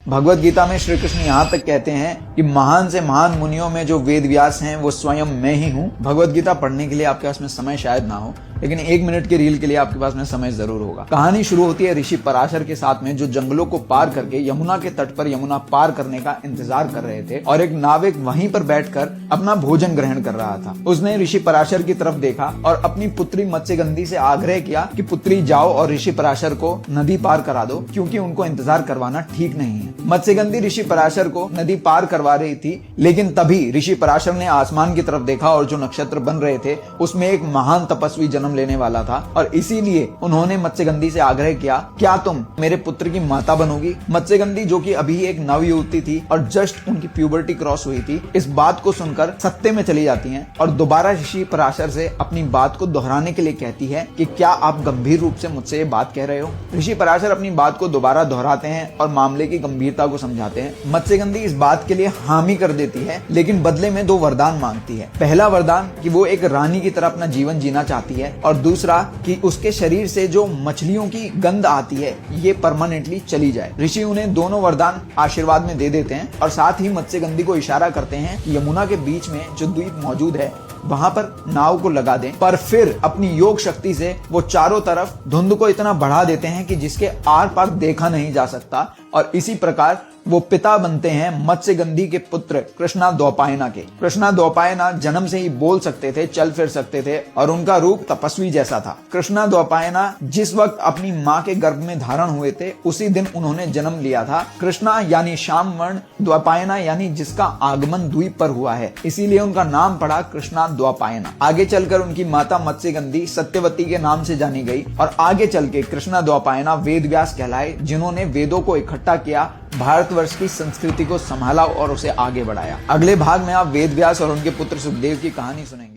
भगवत गीता में श्री कृष्ण यहाँ तक कहते हैं कि महान से महान मुनियों में जो वेद व्यास हैं वो स्वयं मैं ही हूँ। भगवत गीता पढ़ने के लिए आपके पास में समय शायद ना हो, लेकिन 1 मिनट के रील के लिए आपके पास में समय जरूर होगा। कहानी शुरू होती है ऋषि पराशर के साथ में, जो जंगलों को पार करके यमुना के तट पर यमुना पार करने का इंतजार कर रहे थे और एक नाविक वहीं पर बैठकर अपना भोजन ग्रहण कर रहा था। उसने ऋषि पराशर की तरफ देखा और अपनी पुत्री मत्स्यगंधी से आग्रह किया कि पुत्री जाओ और ऋषि पराशर को नदी पार करा दो, क्योंकि उनको इंतजार करवाना ठीक नहीं है। मत्स्यगंधी ऋषि पराशर को नदी पार करवा रही थी, लेकिन तभी ऋषि पराशर ने आसमान की तरफ देखा और जो नक्षत्र बन रहे थे उसमें एक महान तपस्वी जन्म लेने वाला था और इसीलिए उन्होंने मत्स्यगंधी से आग्रह किया, क्या तुम मेरे पुत्र की माता बनोगी? मत्स्यगंधी जो कि अभी एक नवयुवती थी और जस्ट उनकी प्यूबर्टी क्रॉस हुई थी, इस बात को सुनकर सत्ते में चली जाती हैं और दोबारा ऋषि पराशर से अपनी बात को दोहराने के लिए कहती है कि क्या आप गंभीर रूप से मुझसे ये बात कह रहे हो? ऋषि पराशर अपनी बात को दोबारा दोहराते हैं और मामले की गंभीरता को समझाते हैं। मत्स्यगंधी इस बात के लिए हामी कर देती है, लेकिन बदले में 2 वरदान मांगती है। पहला वरदान कि वो एक रानी की तरह अपना जीवन जीना चाहती है और दूसरा कि उसके शरीर से जो मछलियों की गंध आती है ये परमानेंटली चली जाए। ऋषि उन्हें दोनों वरदान आशीर्वाद में दे देते हैं और साथ ही मत्स्यगंधी को इशारा करते हैं कि यमुना के बीच में जो द्वीप मौजूद है वहां पर नाव को लगा दें, पर फिर अपनी योग शक्ति से वो चारों तरफ धुंध को इतना बढ़ा देते हैं कि जिसके आर पार देखा नहीं जा सकता और इसी प्रकार वो पिता बनते हैं मत्स्यगंधी के पुत्र कृष्णा द्वैपायना के। कृष्णा द्वैपायना जन्म से ही बोल सकते थे, चल फिर सकते थे और उनका रूप तपस्वी जैसा था। कृष्णा द्वैपायना जिस वक्त अपनी माँ के गर्भ में धारण हुए थे उसी दिन उन्होंने जन्म लिया था। कृष्णा यानी श्याम वर्ण, द्वैपायना यानी जिसका आगमन द्वीप पर हुआ है, इसीलिए उनका नाम पड़ा कृष्णा द्वैपायना। आगे चलकर उनकी माता मत्स्यगंधी सत्यवती के नाम से जानी गई और आगे चल के कृष्णा द्वैपायना वेद व्यास कहलाए, जिन्होंने वेदों को इकट्ठा किया, भारतवर्ष की संस्कृति को संभाला और उसे आगे बढ़ाया। अगले भाग में आप वेद व्यास और उनके पुत्र सुखदेव की कहानी सुनेंगे।